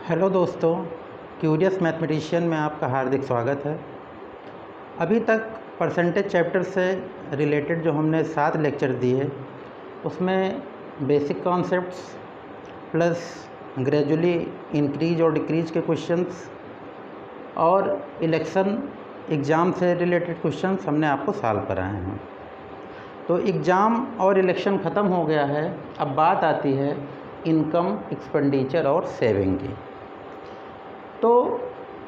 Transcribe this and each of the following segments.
Hello दोस्तों, curious mathematician में आपका हार्दिक स्वागत है। अभी तक परसेंटेज चैप्टर से रिलेटेड जो हमने 7 लेक्चर दिए उसमें basic concepts plus gradually increase और डिक्रीज के क्वेश्चंस और इलेक्शन एग्ज़ाम से रिलेटेड क्वेश्चंस हमने आपको सॉल्व कराए हैं। तो एग्ज़ाम और इलेक्शन ख़त्म हो गया है, अब बात आती है इनकम, एक्सपेंडिचर और सेविंग की। तो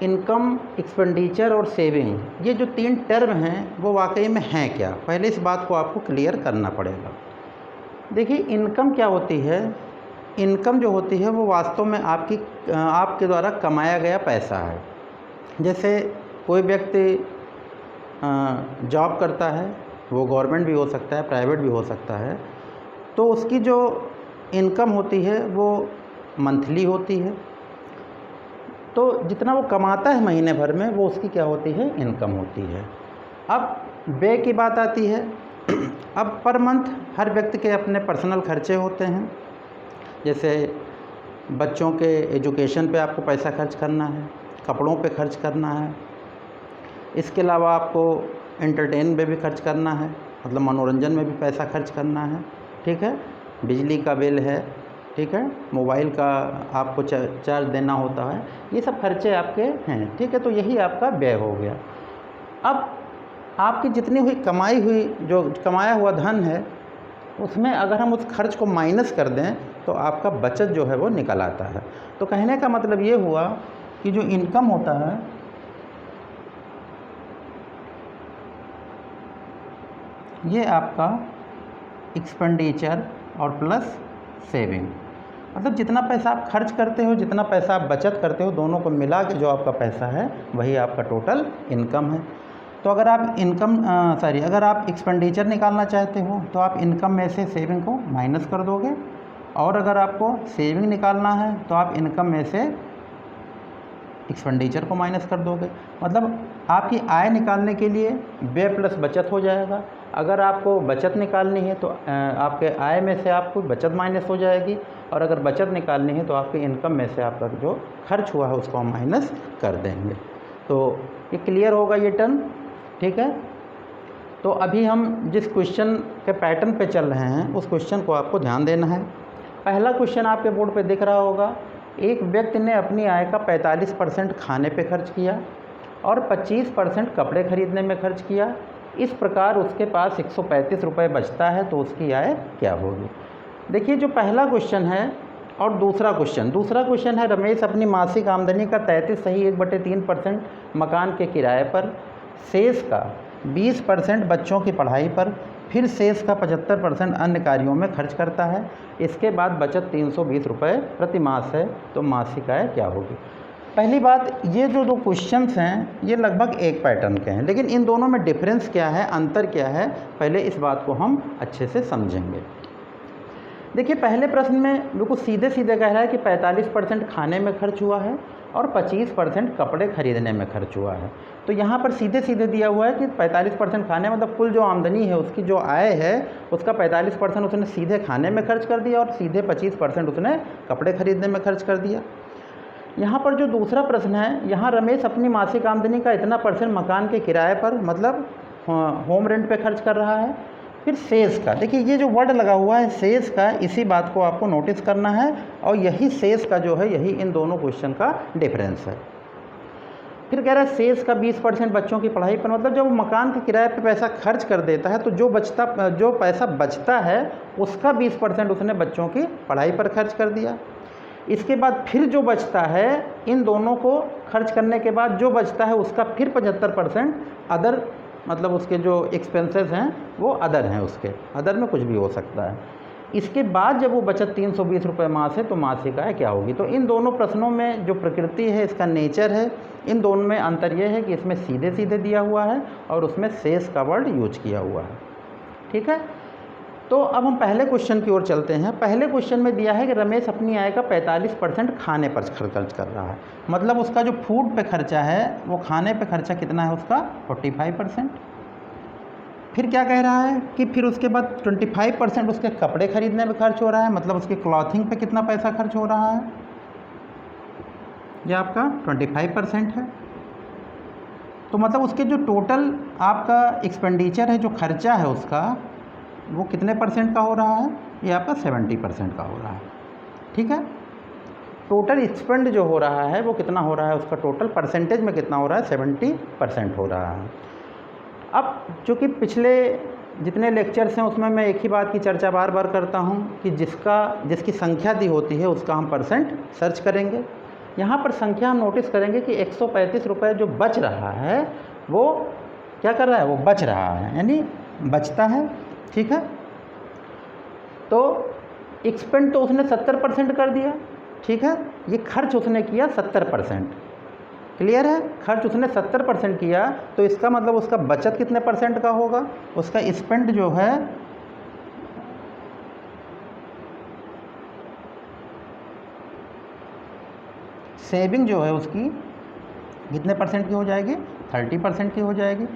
इनकम, एक्सपेंडिचर और सेविंग, ये जो 3 टर्म हैं वो वाकई में हैं क्या, पहले इस बात को आपको क्लियर करना पड़ेगा। देखिए, इनकम क्या होती है। इनकम जो होती है वो वास्तव में आपके द्वारा कमाया गया पैसा है। जैसे कोई व्यक्ति जॉब करता है, वो गवर्नमेंट भी हो सकता है, प्राइवेट भी हो सकता है, तो उसकी जो इनकम होती है वो मंथली होती है। तो जितना वो कमाता है महीने भर में वो उसकी क्या होती है, इनकम होती है। अब व्यय की बात आती है। अब पर मंथ हर व्यक्ति के अपने पर्सनल खर्चे होते हैं। जैसे बच्चों के एजुकेशन पे आपको पैसा खर्च करना है, कपड़ों पे खर्च करना है, इसके अलावा आपको एंटरटेन में भी खर्च करना है, मतलब मनोरंजन में भी पैसा खर्च करना है, ठीक है। बिजली का बिल है, ठीक है, मोबाइल का आपको चार्ज देना होता है, ये सब खर्चे आपके हैं, ठीक है। तो यही आपका व्यय हो गया। अब आपकी जितनी हुई कमाई हुई, जो कमाया हुआ धन है, उसमें अगर हम उस खर्च को माइनस कर दें तो आपका बचत जो है वो निकल आता है। तो कहने का मतलब ये हुआ कि जो इनकम होता है ये आपका एक्सपेंडिचर और प्लस सेविंग, मतलब जितना पैसा आप खर्च करते हो, जितना पैसा आप बचत करते हो, दोनों को मिला के जो आपका पैसा है वही आपका टोटल इनकम है। तो अगर आप अगर आप एक्सपेंडिचर निकालना चाहते हो तो आप इनकम में से सेविंग को माइनस कर दोगे, और अगर आपको सेविंग निकालना है तो आप इनकम में से एक्सपेंडिचर को माइनस कर दोगे। मतलब आपकी आय निकालने के लिए व्यय प्लस बचत हो जाएगा। अगर आपको बचत निकालनी है तो आपके आय में से आपको बचत माइनस हो जाएगी, और अगर बचत निकालनी है तो आपकी इनकम में से आपका जो खर्च हुआ है उसको हम माइनस कर देंगे। तो ये क्लियर होगा ये टर्म, ठीक है। तो अभी हम जिस क्वेश्चन के पैटर्न पे चल रहे हैं उस क्वेश्चन को आपको ध्यान देना है। पहला क्वेश्चन आपके बोर्ड पे दिख रहा होगा। एक व्यक्ति ने अपनी आय का 45% खाने पे खर्च किया और 25% कपड़े खरीदने में खर्च किया। इस प्रकार उसके पास 135 रुपये बचता है, तो उसकी आय क्या होगी। देखिए, जो पहला क्वेश्चन है और दूसरा क्वेश्चन है, रमेश अपनी मासिक आमदनी का 33.1/3% मकान के किराए पर, शेष का 20% बच्चों की पढ़ाई पर, फिर शेष का 75% अन्य कार्यों में खर्च करता है। इसके बाद बचत 320 रुपये प्रति मास है, तो मासिक आय क्या होगी। पहली बात, ये जो दो क्वेश्चंस हैं ये लगभग एक पैटर्न के हैं, लेकिन इन दोनों में डिफरेंस क्या है, अंतर क्या है, पहले इस बात को हम अच्छे से समझेंगे। देखिए, पहले प्रश्न में बिल्कुल सीधे सीधे कह रहा है कि 45% खाने में खर्च हुआ है और 25% कपड़े खरीदने में खर्च हुआ है। तो यहाँ पर सीधे सीधे दिया हुआ है कि 45% खाने, मतलब कुल जो आमदनी है उसकी जो आय है उसका 45% उसने सीधे खाने में खर्च कर दिया और सीधे 25% उसने कपड़े खरीदने में खर्च कर दिया। यहाँ पर जो दूसरा प्रश्न है, यहाँ रमेश अपनी मासिक आमदनी का इतना % मकान के किराए पर, मतलब होम रेंट पे खर्च कर रहा है। फिर शेष का, देखिए ये जो वर्ड लगा हुआ है शेष का, इसी बात को आपको नोटिस करना है, और यही शेष का जो है यही इन दोनों क्वेश्चन का डिफरेंस है। फिर कह रहा है शेष का 20% बच्चों की पढ़ाई पर, मतलब जब वो मकान के किराए पे पैसा खर्च कर देता है तो जो पैसा बचता है उसका 20% उसने बच्चों की पढ़ाई पर खर्च कर दिया। इसके बाद फिर जो बचता है, इन दोनों को खर्च करने के बाद जो बचता है उसका फिर 75% अदर, मतलब उसके जो एक्सपेंसेस हैं वो अदर हैं, उसके अदर में कुछ भी हो सकता है। इसके बाद जब वो बचत 320 रुपये मास है तो मासिक आय क्या होगी। तो इन दोनों प्रश्नों में जो प्रकृति है, इसका नेचर है, इन दोनों में अंतर ये है कि इसमें सीधे सीधे दिया हुआ है और उसमें शेष का वर्ड यूज किया हुआ है, ठीक है। तो अब हम पहले क्वेश्चन की ओर चलते हैं। पहले क्वेश्चन में दिया है कि रमेश अपनी आय का 45% खाने पर खर्च कर रहा है, मतलब उसका जो फूड पे खर्चा है वो खाने पे खर्चा कितना है उसका 45%। फिर क्या कह रहा है कि फिर उसके बाद 25% उसके कपड़े खरीदने में खर्च हो रहा है, मतलब उसके क्लॉथिंग पे कितना पैसा खर्च हो रहा है। ये आपका 25% है। तो मतलब उसके जो टोटल आपका एक्सपेंडिचर है, जो खर्चा है उसका, वो कितने परसेंट का हो रहा है? ये आपका 70% का हो रहा है। ठीक है, टोटल एक्सपेंड जो हो रहा है वो कितना हो रहा है, उसका टोटल परसेंटेज में कितना हो रहा है? 70% हो रहा है। अब चूँकि पिछले जितने लेक्चर्स हैं उसमें मैं एक ही बात की चर्चा बार बार करता हूँ कि जिसकी संख्या दी होती है उसका हम परसेंट सर्च करेंगे। यहाँ पर संख्या हम नोटिस करेंगे कि 135 रुपये जो बच रहा है वो क्या कर रहा है? वो बच रहा है, यानी बचता है। ठीक है, तो एक्सपेंड तो उसने 70% कर दिया। ठीक है, ये खर्च उसने किया 70%। क्लियर है, खर्च उसने 70% किया, तो इसका मतलब उसका बचत कितने परसेंट का होगा? उसका स्पेंड जो है सेविंग जो है उसकी कितने परसेंट की हो जाएगी? 30% की हो जाएगी।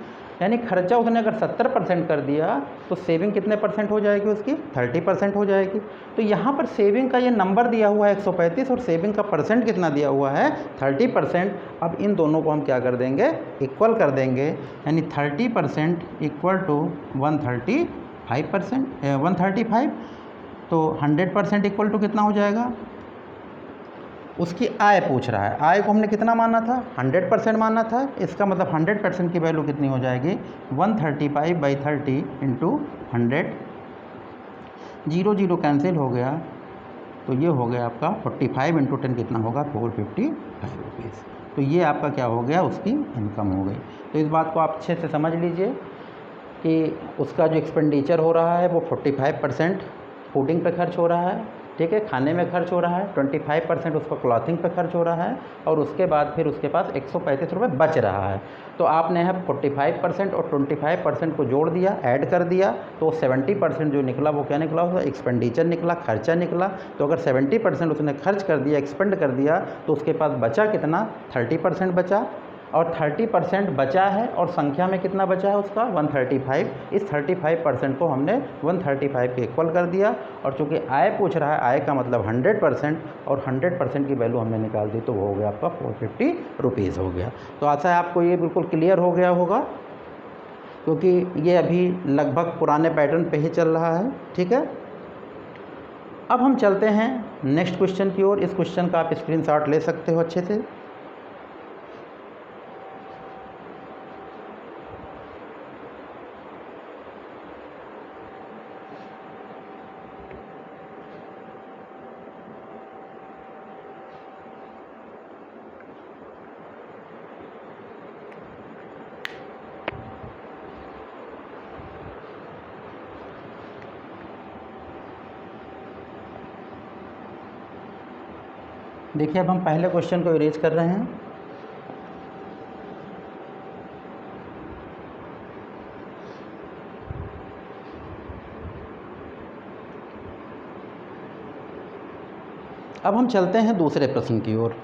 यानी खर्चा उसने अगर 70% कर दिया तो सेविंग कितने परसेंट हो जाएगी उसकी? 30% हो जाएगी। तो यहाँ पर सेविंग का ये नंबर दिया हुआ है 135 और सेविंग का परसेंट कितना दिया हुआ है? 30%। अब इन दोनों को हम क्या कर देंगे? इक्वल कर देंगे, यानी 30% इक्वल टू 135। तो 100% इक्वल टू कितना हो जाएगा? उसकी आय पूछ रहा है, आय को हमने कितना माना था? 100% माना था। इसका मतलब 100% की वैल्यू कितनी हो जाएगी? 135/30 इंटू 100। 0 0 कैंसिल हो गया, तो ये हो गया आपका 45 इंटू 10 कितना होगा? 455 रुपीज़। तो ये आपका क्या हो गया? उसकी इनकम हो गई। तो इस बात को आप अच्छे से समझ लीजिए कि उसका जो एक्सपेंडिचर हो रहा है वो 45% फूडिंग पे खर्च हो रहा है। ठीक है, खाने में खर्च हो रहा है। 25% उसका क्लॉथिंग पे खर्च हो रहा है और उसके बाद फिर उसके पास 135 रुपये बच रहा है। तो आपने यहाँ 45% और 25% को जोड़ दिया, ऐड कर दिया, तो 70% जो निकला वो क्या निकला? उसका एक्सपेंडिचर निकला, खर्चा निकला। तो अगर 70% उसने खर्च कर दिया, एक्सपेंड कर दिया, तो उसके पास बचा कितना? 30% बचा। और 30% बचा है और संख्या में कितना बचा है उसका? 135। इस 35% को हमने 135 के इक्वल कर दिया। और चूँकि आय पूछ रहा है, आय का मतलब 100%, और 100% की वैल्यू हमने निकाल दी, तो वो हो गया आपका 450 रुपीज़ हो गया। तो आशा है आपको ये बिल्कुल क्लियर हो गया होगा, क्योंकि ये अभी लगभग पुराने पैटर्न पे ही चल रहा है। ठीक है, अब हम चलते हैं नेक्स्ट क्वेश्चन की ओर। इस क्वेश्चन का आप स्क्रीनशॉट ले सकते हो अच्छे से। देखिए, अब हम पहले क्वेश्चन को इरेज कर रहे हैं। अब हम चलते हैं दूसरे प्रश्न की ओर।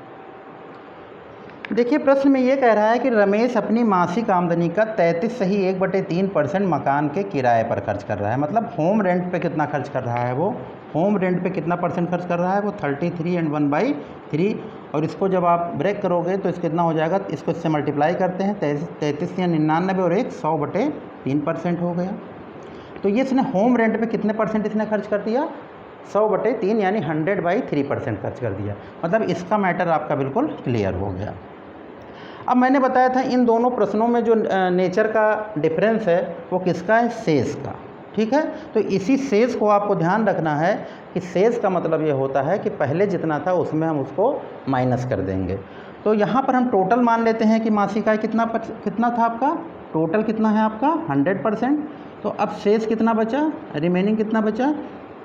देखिए, प्रश्न में ये कह रहा है कि रमेश अपनी मासिक आमदनी का 33.1/3% मकान के किराए पर खर्च कर रहा है। मतलब होम रेंट पे कितना खर्च कर रहा है? वो होम रेंट पे कितना परसेंट खर्च कर रहा है? वो 33 and 1/3। और इसको जब आप ब्रेक करोगे तो इसको कितना हो जाएगा? इसको इससे मल्टीप्लाई करते हैं, 33 या 99 और 1 100/3% हो गया। तो ये इसने होम रेंट पे कितने परसेंट इसने खर्च कर दिया? 100/3 यानी 100/3% खर्च कर दिया। मतलब इसका मैटर आपका बिल्कुल क्लियर हो गया। अब मैंने बताया था इन दोनों प्रश्नों में जो नेचर का डिफरेंस है वो किसका है? शेष का। ठीक है, तो इसी शेष को आपको ध्यान रखना है कि शेष का मतलब ये होता है कि पहले जितना था उसमें हम उसको माइनस कर देंगे। तो यहाँ पर हम टोटल मान लेते हैं कि मासिक आय कितना था आपका? टोटल कितना है आपका? 100%। तो अब शेष कितना बचा? रिमेनिंग कितना बचा?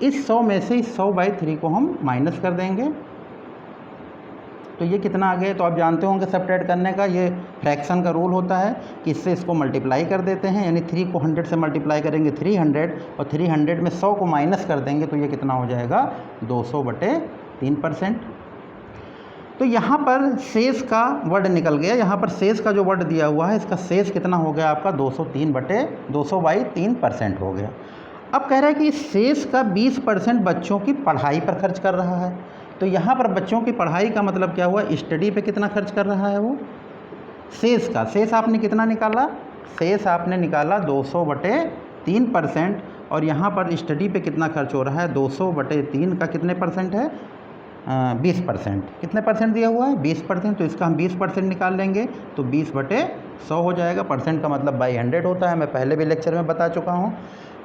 इस 100 में से इस 100/3 को हम माइनस कर देंगे। तो ये कितना आ गया? तो आप जानते होंगे सब्ट्रैक्ट करने का ये फ्रैक्शन का रूल होता है कि इससे इसको मल्टीप्लाई कर देते हैं, यानी 3 को 100 से मल्टीप्लाई करेंगे 300, और 300 में 100 को माइनस कर देंगे तो ये कितना हो जाएगा? 200/3%। तो यहाँ पर शेष का वर्ड निकल गया। यहाँ पर शेष का जो वर्ड दिया हुआ है इसका शेष कितना हो गया आपका? 200/3% हो गया। अब कह रहा है कि इस शेष का 20% बच्चों की पढ़ाई पर खर्च कर रहा है। तो यहाँ पर बच्चों की पढ़ाई का मतलब क्या हुआ, स्टडी पे कितना खर्च कर रहा है वो, शेष का, शेष आपने कितना निकाला, शेष आपने निकाला 200/3%, और यहाँ पर स्टडी पे कितना खर्च हो रहा है, 200/3 का कितने परसेंट है, 20%। कितने परसेंट दिया हुआ है, 20%, तो इसका हम 20% निकाल लेंगे तो 20/100 हो जाएगा। परसेंट का मतलब बाई 100 होता है, मैं पहले भी लेक्चर में बता चुका हूँ।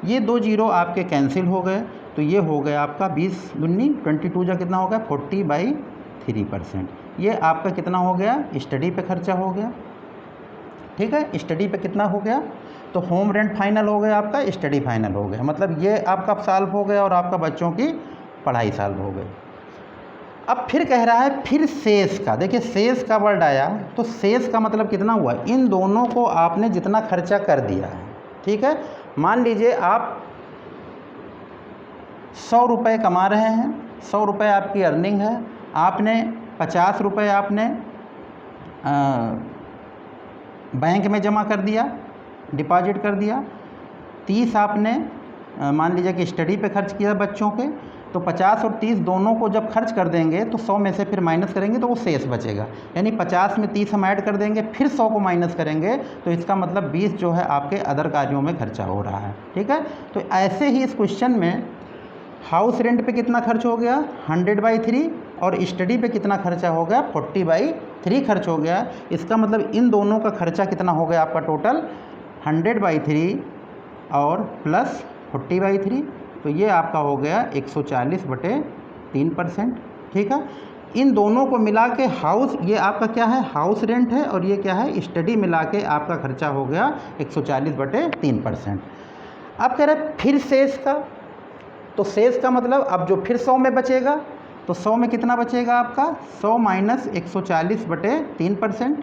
ये 2 जीरो आपके कैंसिल हो गए, तो ये हो गया आपका 20 दूनी 22 जा कितना हो गया, 40/3%। ये आपका कितना हो गया, स्टडी पे खर्चा हो गया। ठीक है, स्टडी पे कितना हो गया, तो होम रेंट फाइनल हो गया आपका, स्टडी फाइनल हो गया, मतलब ये आपका सॉल्व हो गया और आपका बच्चों की पढ़ाई सॉल्व हो गई। अब फिर कह रहा है फिर शेष का, देखिए शेष का वर्ड आया, तो शेष का मतलब कितना हुआ, इन दोनों को आपने जितना खर्चा कर दिया है। ठीक है, मान लीजिए आप 100 रुपये कमा रहे हैं, 100 रुपये आपकी अर्निंग है, आपने 50 रुपये आपने बैंक में जमा कर दिया, डिपॉजिट कर दिया, 30 आपने मान लीजिए कि स्टडी पे खर्च किया बच्चों के, तो 50 और 30 दोनों को जब खर्च कर देंगे तो 100 में से फिर माइनस करेंगे तो वो शेष बचेगा, यानी 50 में 30 हम ऐड कर देंगे, फिर 100 को माइनस करेंगे, तो इसका मतलब 20 जो है आपके अदर कार्यों में खर्चा हो रहा है। ठीक है, तो ऐसे ही इस क्वेश्चन में हाउस रेंट पे कितना खर्च हो गया, 100/3, और स्टडी पे कितना खर्चा हो गया, 40/3 खर्च हो गया। इसका मतलब इन दोनों का खर्चा कितना हो गया आपका टोटल, 100/3 और प्लस 40/3, तो ये आपका हो गया 140/3%। ठीक है, इन दोनों को मिला के हाउस, ये आपका क्या है, हाउस रेंट है, और ये क्या है, स्टडी मिला के आपका खर्चा हो गया 140/3%। अब कह रहे फिर शेष का, तो शेष का मतलब अब जो फिर 100 में बचेगा, तो 100 में कितना बचेगा आपका, 100 माइनस 140/3%,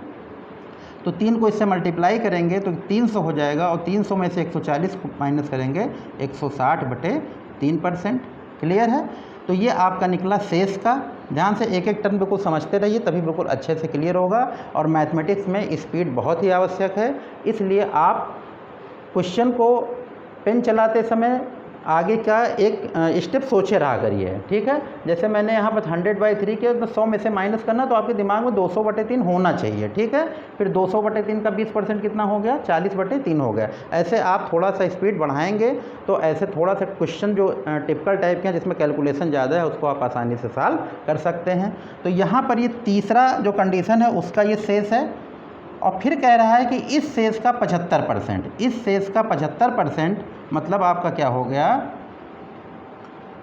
तो 3 को इससे मल्टीप्लाई करेंगे तो 300 हो जाएगा, और 300 में से 140 को माइनस करेंगे 160/3%। क्लियर है, तो ये आपका निकला शेष का। ध्यान से एक एक टर्म बिल्कुल समझते रहिए, तभी बिल्कुल अच्छे से क्लियर होगा। और मैथमेटिक्स में स्पीड बहुत ही आवश्यक है, इसलिए आप क्वेश्चन को पेन चलाते समय आगे का एक स्टेप सोचे रहा करिए। ठीक है, जैसे मैंने यहाँ पर 100/3 किया, तो 100 में से माइनस करना, तो आपके दिमाग में 200/3 होना चाहिए। ठीक है, फिर 200/3 का 20% कितना हो गया, 40/3 हो गया। ऐसे आप थोड़ा सा स्पीड बढ़ाएंगे तो ऐसे थोड़ा सा क्वेश्चन जो टिपिकल टाइप के हैं जिसमें कैलकुलेशन ज़्यादा है उसको आप आसानी से सॉल्व कर सकते हैं। तो यहाँ पर ये तीसरा जो कंडीशन है उसका ये शेष है, और फिर कह रहा है कि इस शेष का 75%, इस शेष का 75% मतलब आपका क्या हो गया,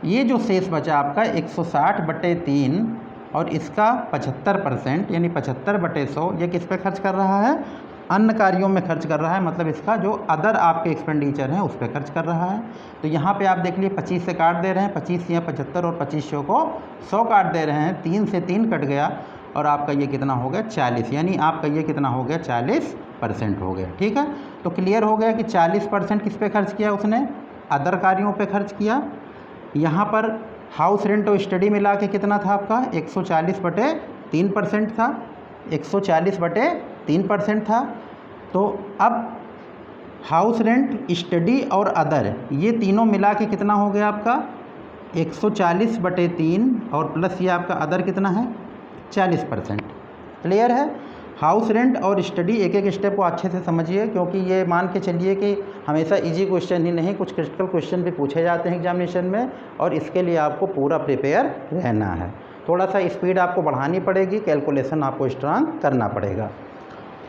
ये जो शेष बचा आपका 160/3 और इसका 75% यानी 75/100, ये किस पे खर्च कर रहा है, अन्य कार्यों में खर्च कर रहा है, मतलब इसका जो अदर आपके एक्सपेंडिचर हैं उस पर खर्च कर रहा है। तो यहाँ पे आप देख लिए 25 से काट दे रहे हैं, 25 या 75 और 25 को 100 काट दे रहे हैं, 3 से 3 कट गया, और आपका ये कितना हो गया 40, यानी आपका ये कितना हो गया 40% हो गया। ठीक है, तो क्लियर हो गया कि 40% किस पे खर्च किया उसने, अदर कार्यों पे खर्च किया। यहाँ पर हाउस रेंट और स्टडी मिला के कितना था आपका 140/3% था, 140/3% था। तो अब हाउस रेंट, स्टडी और अदर ये तीनों मिला के कितना हो गया आपका 140/3 और प्लस ये आपका अदर कितना है 40%। क्लियर है, हाउस रेंट और स्टडी एक एक स्टेप को अच्छे से समझिए, क्योंकि ये मान के चलिए कि हमेशा इजी क्वेश्चन ही नहीं, कुछ क्रिटिकल क्वेश्चन भी पूछे जाते हैं एग्जामिनेशन में, और इसके लिए आपको पूरा प्रिपेयर रहना है। थोड़ा सा स्पीड आपको बढ़ानी पड़ेगी, कैलकुलेशन आपको स्ट्रांग करना पड़ेगा।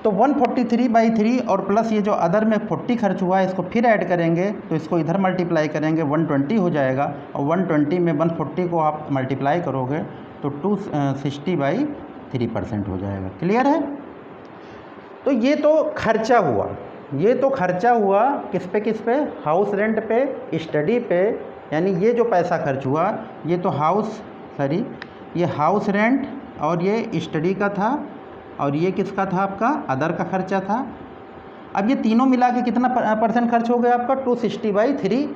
तो 143/3 और प्लस ये जो अदर में 40 खर्च हुआ है इसको फिर ऐड करेंगे, तो इसको इधर मल्टीप्लाई करेंगे 120 हो जाएगा, और 120 में 140 को आप मल्टीप्लाई करोगे तो 260/3% हो जाएगा। क्लियर है, तो ये तो खर्चा हुआ, ये तो खर्चा हुआ किस पे, हाउस रेंट पे, स्टडी पे, यानी ये जो पैसा खर्च हुआ ये तो ये हाउस रेंट और ये स्टडी का था, और ये किसका था आपका अदर का खर्चा था। अब ये तीनों मिला के कितना परसेंट खर्च हो गया आपका 260/3,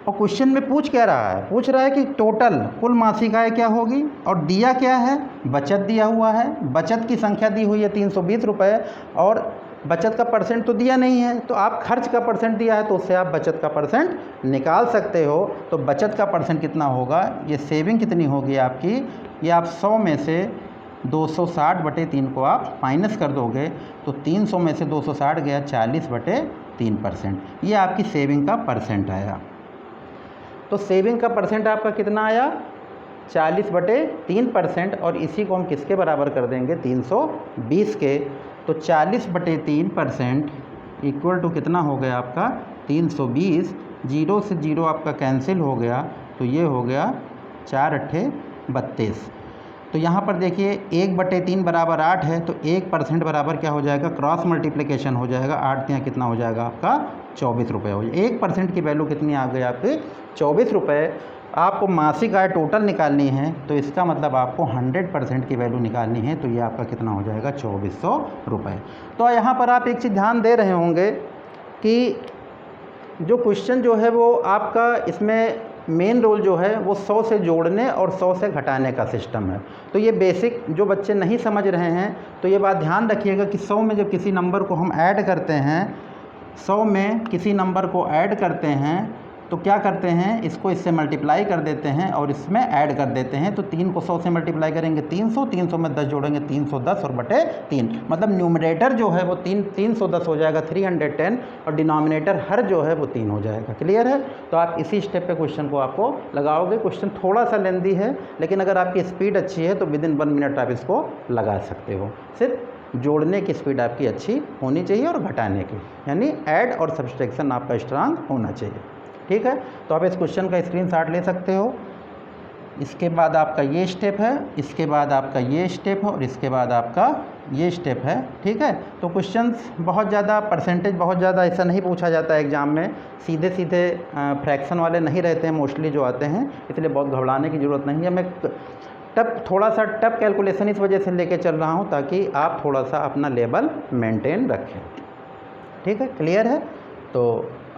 और क्वेश्चन में पूछ रहा है कि टोटल कुल मासिक आय क्या होगी, और दिया क्या है, बचत दिया हुआ है, बचत की संख्या दी हुई है 320 रुपये, और बचत का परसेंट तो दिया नहीं है, तो आप खर्च का परसेंट दिया है तो उससे आप बचत का परसेंट निकाल सकते हो। तो बचत का परसेंट कितना होगा, ये सेविंग कितनी होगी आपकी, ये आप 100 में से 260/3 को आप माइनस कर दोगे तो 300 में से 260 गया 40/3%, ये आपकी सेविंग का परसेंट आया। तो सेविंग का परसेंट आपका कितना आया, 40/3%, और इसी को हम किसके बराबर कर देंगे, 320 के। तो 40/3% इक्वल टू कितना हो गया आपका 320, 0 से 0 आपका कैंसिल हो गया, तो ये हो गया 4 अट्ठे 32। तो यहाँ पर देखिए 1/3 बराबर 8 है, तो 1% बराबर क्या हो जाएगा, क्रॉस मल्टीप्लिकेशन हो जाएगा, 8 यहाँ कितना हो जाएगा आपका 24 रुपये हो जाएगा। 1% की वैल्यू कितनी आ गई आपके 24 रुपये। आपको मासिक आय टोटल निकालनी है, तो इसका मतलब आपको 100% की वैल्यू निकालनी है, तो ये आपका कितना हो जाएगा 2400 रुपये। तो यहाँ पर आप एक चीज़ ध्यान दे रहे होंगे कि जो क्वेश्चन जो है वो आपका इसमें मेन रोल जो है वो 100 से जोड़ने और 100 से घटाने का सिस्टम है। तो ये बेसिक जो बच्चे नहीं समझ रहे हैं तो ये बात ध्यान रखिएगा कि 100 में जब किसी नंबर को हम ऐड करते हैं, 100 में किसी नंबर को ऐड करते हैं तो क्या करते हैं, इसको इससे मल्टीप्लाई कर देते हैं और इसमें ऐड कर देते हैं। तो 3 को 100 से मल्टीप्लाई करेंगे 300, 300 में 10 जोड़ेंगे 310 और बटे 3, मतलब न्यूमरेटर जो है वो 310 हो जाएगा 310, और डिनोमिनेटर हर जो है वो 3 हो जाएगा। क्लियर है। तो आप इसी स्टेप पे क्वेश्चन को आपको लगाओगे। क्वेश्चन थोड़ा सा लेंदी है, लेकिन अगर आपकी स्पीड अच्छी है तो विदिन 1 मिनट आप इसको लगा सकते हो। सिर्फ जोड़ने की स्पीड आपकी अच्छी होनी चाहिए और घटाने की, यानी ऐड और सब्सट्रैक्शन आपका स्ट्रांग होना चाहिए। ठीक है। तो आप इस क्वेश्चन का स्क्रीनशॉट ले सकते हो। इसके बाद आपका ये स्टेप है, इसके बाद आपका ये स्टेप है, और इसके बाद आपका ये स्टेप है। ठीक है। तो क्वेश्चंस बहुत ज़्यादा परसेंटेज बहुत ज़्यादा ऐसा नहीं पूछा जाता है एग्ज़ाम में, सीधे सीधे फ्रैक्शन वाले नहीं रहते हैं मोस्टली जो आते हैं, इसलिए बहुत घबराने की ज़रूरत नहीं है। मैं थोड़ा सा टफ कैलकुलेशन इस वजह से लेके चल रहा हूँ ताकि आप थोड़ा सा अपना लेवल मेंटेन रखें। ठीक है। क्लियर है। तो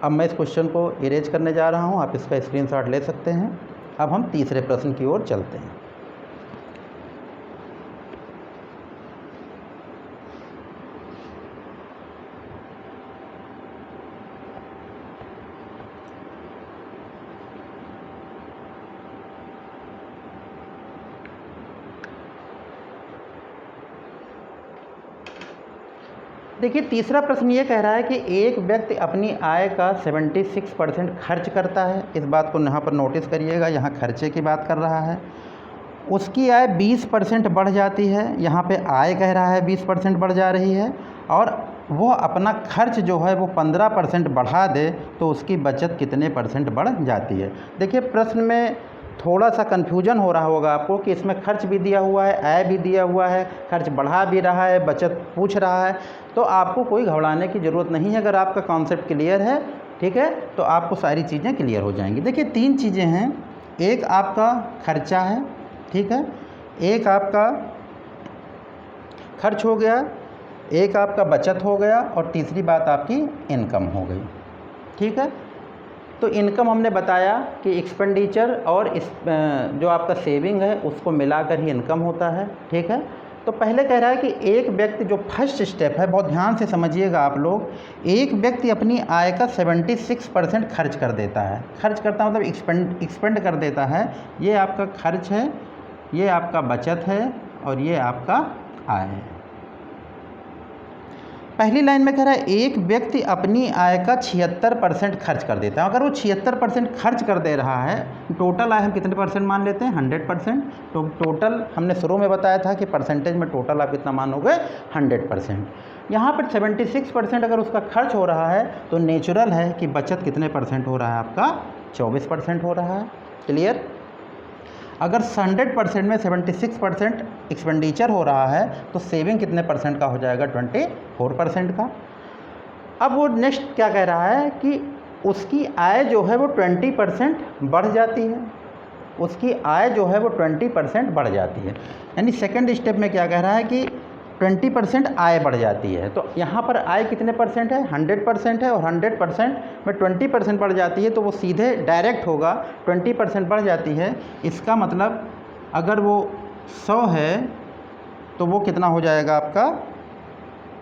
अब मैं इस क्वेश्चन को इरेज करने जा रहा हूँ, आप इसका स्क्रीनशॉट ले सकते हैं। अब हम तीसरे प्रश्न की ओर चलते हैं। देखिए तीसरा प्रश्न ये कह रहा है कि एक व्यक्ति अपनी आय का 76% खर्च करता है। इस बात को यहाँ पर नोटिस करिएगा, यहाँ खर्चे की बात कर रहा है। उसकी आय 20% बढ़ जाती है, यहाँ पे आय कह रहा है 20% बढ़ जा रही है, और वो अपना खर्च जो है वो 15% बढ़ा दे तो उसकी बचत कितने % बढ़ जाती है। देखिए प्रश्न में थोड़ा सा कन्फ्यूजन हो रहा होगा आपको कि इसमें खर्च भी दिया हुआ है, आय भी दिया हुआ है, खर्च बढ़ा भी रहा है, बचत पूछ रहा है। तो आपको कोई घबराने की ज़रूरत नहीं है। अगर आपका कॉन्सेप्ट क्लियर है, ठीक है, तो आपको सारी चीज़ें क्लियर हो जाएंगी। देखिए 3 चीज़ें हैं, एक आपका खर्चा है, ठीक है, एक आपका खर्च हो गया, एक आपका बचत हो गया, और तीसरी बात आपकी इनकम हो गई। ठीक है। तो इनकम हमने बताया कि एक्सपेंडिचर और इस जो आपका सेविंग है उसको मिलाकर ही इनकम होता है। ठीक है। तो पहले कह रहा है कि एक व्यक्ति, जो फर्स्ट स्टेप है बहुत ध्यान से समझिएगा आप लोग, एक व्यक्ति अपनी आय का 76% खर्च कर देता है। खर्च करता मतलब एक्सपेंड कर देता है। ये आपका खर्च है, ये आपका बचत है, और ये आपका आय है। पहली लाइन में कह रहा है एक व्यक्ति अपनी आय का 76% खर्च कर देता है। अगर वो 76% खर्च कर दे रहा है, टोटल आय हम कितने % मान लेते हैं, 100%। तो टोटल हमने शुरू में बताया था कि परसेंटेज में टोटल आप कितना मानोगे, 100%। यहाँ पर 76% अगर उसका खर्च हो रहा है तो नेचुरल है कि बचत कितने % हो रहा है आपका, 24% हो रहा है। क्लियर। अगर 100% में 76% एक्सपेंडिचर हो रहा है तो सेविंग कितने % का हो जाएगा, 24% का। अब वो नेक्स्ट क्या कह रहा है कि उसकी आय जो है वो 20% बढ़ जाती है। उसकी आय जो है वो 20% बढ़ जाती है। यानी सेकंड स्टेप में क्या कह रहा है कि 20% आय बढ़ जाती है। तो यहाँ पर आय कितने % है, 100% है, और 100% में 20% बढ़ जाती है तो वो सीधे डायरेक्ट होगा, 20% बढ़ जाती है। इसका मतलब अगर वो 100 है तो वो कितना हो जाएगा आपका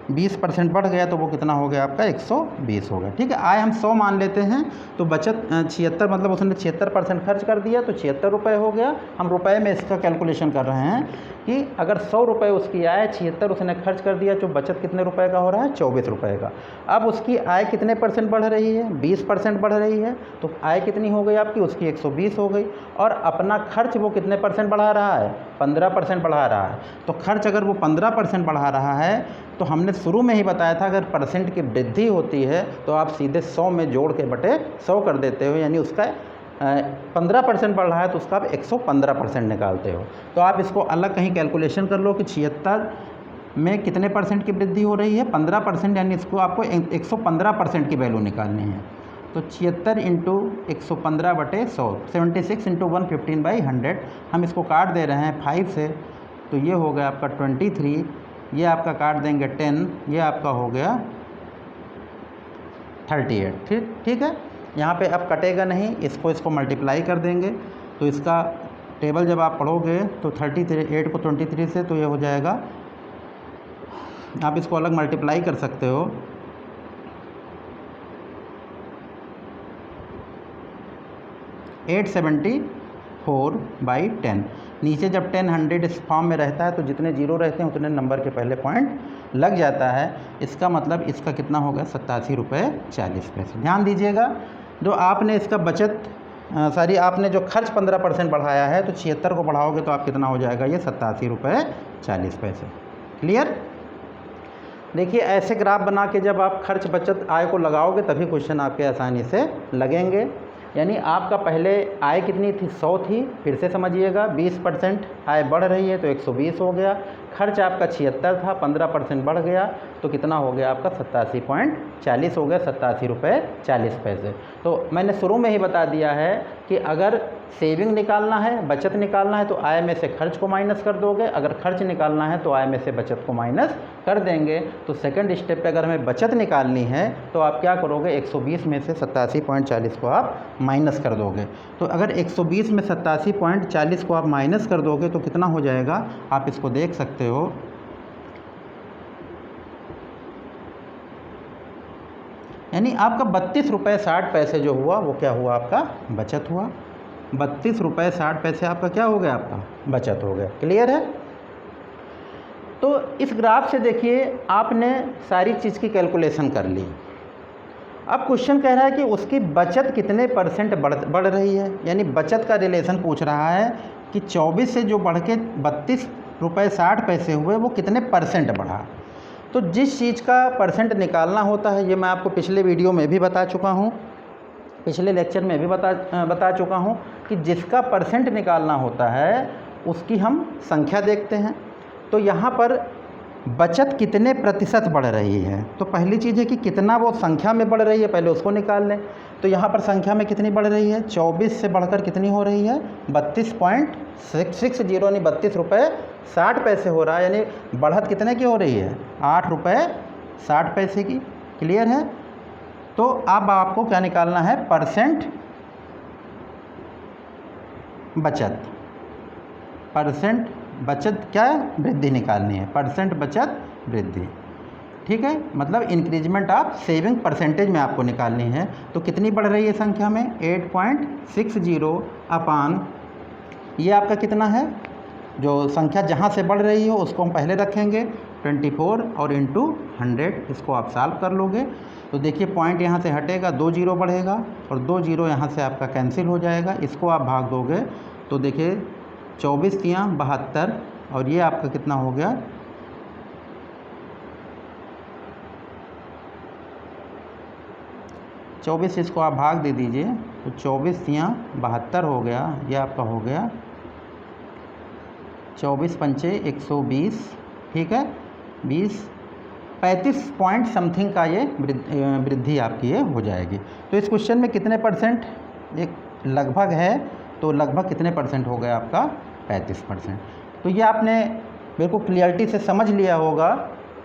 20% बढ़ गया तो वो कितना हो गया आपका 120 हो गया। ठीक है, आय हम 100 मान लेते हैं तो बचत 76, मतलब उसने 76% खर्च कर दिया तो 76 रुपये हो गया। हम रुपए में इसका कैलकुलेशन कर रहे हैं कि अगर 100 रुपये उसकी आय, 76 उसने खर्च कर दिया, तो बचत कितने रुपए का हो रहा है 24 रुपये का। अब उसकी आय कितने % बढ़ रही है 20% बढ़ रही है, तो आय कितनी हो गई आपकी उसकी 120 हो गई। और अपना खर्च वो कितने % बढ़ा रहा है 15% बढ़ा रहा है। तो खर्च अगर वो 15% बढ़ा रहा है तो हमने शुरू में ही बताया था अगर परसेंट की वृद्धि होती है तो आप सीधे 100 में जोड़ के बटे 100 कर देते हो, यानी उसका 15% बढ़ रहा है तो उसका आप 115% निकालते हो। तो आप इसको अलग कहीं कैलकुलेशन कर लो कि 76 में कितने % की वृद्धि हो रही है 15%, यानी इसको आपको 115% की वैल्यू निकालनी है। तो 76 इंटू 115/100, 76 इंटू 115/100, हम इसको काट दे रहे हैं 5 से, तो ये हो गया आपका 23, ये आपका काट देंगे 10, ये आपका हो गया 38। ठीक है, यहाँ पे अब कटेगा नहीं, इसको मल्टीप्लाई कर देंगे तो इसका टेबल जब आप पढ़ोगे तो 38 को 23 से तो ये हो जाएगा, आप इसको अलग मल्टीप्लाई कर सकते हो, 874/10। नीचे जब 10 100 इस फॉर्म में रहता है तो जितने जीरो रहते हैं उतने नंबर के पहले पॉइंट लग जाता है। इसका मतलब इसका कितना होगा 87 रुपये 40 पैसे। ध्यान दीजिएगा, जो आपने इसका बचत आपने जो खर्च 15% बढ़ाया है तो 76 को बढ़ाओगे तो आप कितना हो जाएगा ये 87 रुपये 40 पैसे। क्लियर। देखिए ऐसे ग्राफ बना के जब आप खर्च बचत आय को लगाओगे तभी क्वेश्चन आपके आसानी से लगेंगे। यानी आपका पहले आय कितनी थी 100 थी, फिर से समझिएगा 20% आय बढ़ रही है तो 120 हो गया। खर्च आपका 76 था, 15% बढ़ गया तो कितना हो गया आपका 87.40 हो गया, 87 रुपये 40 पैसे। तो मैंने शुरू में ही बता दिया है कि अगर सेविंग निकालना है, बचत निकालना है तो आय में से खर्च को माइनस कर दोगे, अगर खर्च निकालना है तो आय में से बचत को माइनस कर देंगे। तो सेकंड स्टेप पे अगर हमें बचत निकालनी है तो आप क्या करोगे 120 में से 87.40 को आप माइनस कर दोगे। तो अगर 120 में 87.40 को आप माइनस कर दोगे तो कितना हो जाएगा आप इसको देख सकते हो, यानी आपका 32 रुपये 60 पैसे जो हुआ वो क्या हुआ आपका बचत हुआ। 32 रुपये 60 पैसे आपका क्या हो गया आपका बचत हो गया। क्लियर है। तो इस ग्राफ से देखिए आपने सारी चीज़ की कैलकुलेशन कर ली। अब क्वेश्चन कह रहा है कि उसकी बचत कितने % बढ़ रही है, यानी बचत का रिलेशन पूछ रहा है कि 24 से जो बढ़ के 32 रुपये 60 पैसे हुए वो कितने % बढ़ा। तो जिस चीज़ का % निकालना होता है ये मैं आपको पिछले वीडियो में भी बता चुका हूँ, पिछले लेक्चर में भी बता चुका हूँ कि जिसका % निकालना होता है उसकी हम संख्या देखते हैं। तो यहाँ पर बचत कितने % बढ़ रही है, तो पहली चीज़ है कि कितना वो संख्या में बढ़ रही है, पहले उसको निकाल लें। तो यहाँ पर संख्या में कितनी बढ़ रही है 24 से बढ़कर कितनी हो रही है 32.60, यानी 32 रुपये 60 पैसे हो रहा है, यानी बढ़त कितने की हो रही है 8 रुपये 60 पैसे की। क्लियर है। तो अब आपको क्या निकालना है % बचत, बचत क्या है वृद्धि निकालनी है, % बचत वृद्धि। ठीक है, मतलब इंक्रीजमेंट ऑफ सेविंग % में आपको निकालनी है। तो कितनी बढ़ रही है संख्या में 8.60 अपान ये आपका कितना है, जो संख्या जहाँ से बढ़ रही हो उसको हम पहले रखेंगे 24 और इंटू 100, इसको आप सॉल्व कर लोगे तो देखिए पॉइंट यहाँ से हटेगा, 2 जीरो बढ़ेगा और 2 जीरो यहाँ से आपका कैंसिल हो जाएगा। इसको आप भाग दोगे तो देखिए 24 तियाँ 72 और ये आपका कितना हो गया 24, इसको आप भाग दे दीजिए तो 24 तियाँ 72 हो गया, ये आपका हो गया 24 पंचे 120। ठीक है, 35 पॉइंट समथिंग का ये वृद्धि आपकी ये हो जाएगी। तो इस क्वेश्चन में कितने %, एक लगभग है तो लगभग कितने % हो गया आपका 35%। तो ये आपने बिल्कुल क्लियरिटी से समझ लिया होगा।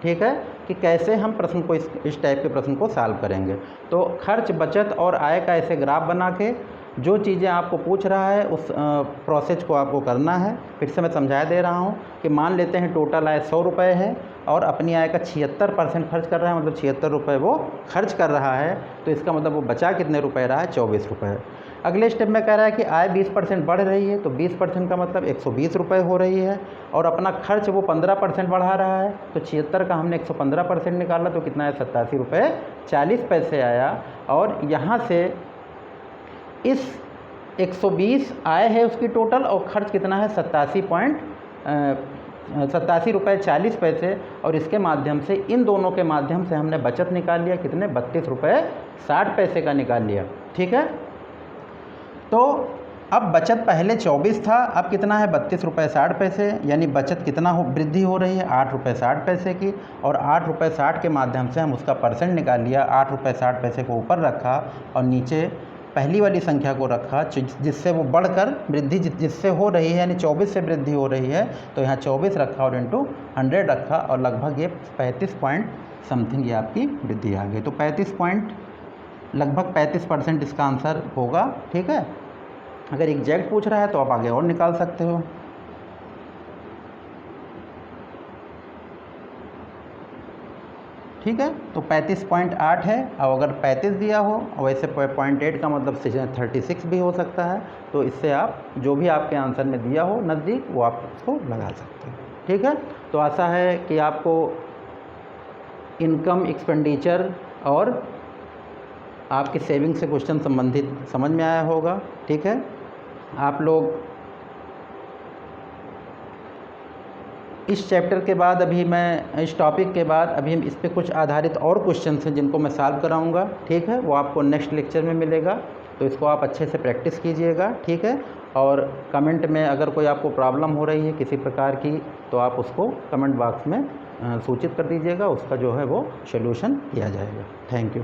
ठीक है, कि कैसे हम प्रश्न को इस टाइप के प्रश्न को सॉल्व करेंगे। तो खर्च बचत और आय का ऐसे ग्राफ बना के जो चीज़ें आपको पूछ रहा है उस प्रोसेस को आपको करना है। फिर से मैं समझा दे रहा हूँ कि मान लेते हैं टोटल आय 100 रुपये है और अपनी आय का 76% खर्च कर रहा है, मतलब 76 रुपये वो खर्च कर रहा है, तो इसका मतलब वो बचा कितने रुपए रहा है, 24 रुपये। अगले स्टेप में कह रहा है कि आय 20% बढ़ रही है, तो 20% का मतलब 120 रुपये हो रही है, और अपना खर्च वो 15% बढ़ा रहा है, तो 76 का हमने 115% निकाला तो कितना है, 87 रुपये 40 पैसे आया। और यहाँ से इस 120 आय है उसकी टोटल, और खर्च कितना है, 87 रुपये 40 पैसे, और इसके माध्यम से, इन दोनों के माध्यम से हमने बचत निकाल लिया, कितने, 32 रुपये 60 पैसे का निकाल लिया। ठीक है, तो अब बचत पहले 24 था, अब कितना है, 32 रुपये 60 पैसे, यानी बचत कितना वृद्धि हो रही है, 8 रुपये 60 पैसे की, और 8 रुपये 60 के माध्यम से हम उसका परसेंट निकाल लिया, 8 रुपये 60 पैसे को ऊपर रखा और नीचे पहली वाली संख्या को रखा, जिससे वो बढ़कर वृद्धि जिससे हो रही है, यानी 24 से वृद्धि हो रही है, तो यहाँ 24 रखा और इंटू 100 रखा, और लगभग ये 35 पॉइंट समथिंग ये आपकी वृद्धि आ गई। तो 35 लगभग 35% इसका आंसर होगा। ठीक है, अगर एग्जैक्ट पूछ रहा है तो आप आगे और निकाल सकते हो। ठीक है, तो 35.8 है, और अगर 35 दिया हो, और वैसे 0.8 का मतलब 36 भी हो सकता है, तो इससे आप जो भी आपके आंसर में दिया हो नज़दीक, वो आप उसको लगा सकते हो। ठीक है, तो आशा है कि आपको इनकम, एक्सपेंडिचर और आपके सेविंग से क्वेश्चन संबंधित समझ में आया होगा। ठीक है, आप लोग इस चैप्टर के बाद, अभी मैं इस टॉपिक के बाद अभी हम इस पे कुछ आधारित और क्वेश्चन हैं जिनको मैं सॉल्व कराऊंगा। ठीक है, वो आपको नेक्स्ट लेक्चर में मिलेगा, तो इसको आप अच्छे से प्रैक्टिस कीजिएगा। ठीक है, और कमेंट में अगर कोई आपको प्रॉब्लम हो रही है किसी प्रकार की, तो आप उसको कमेंट बॉक्स में सूचित कर दीजिएगा, उसका जो है वो सॉल्यूशन किया जाएगा। Thank you.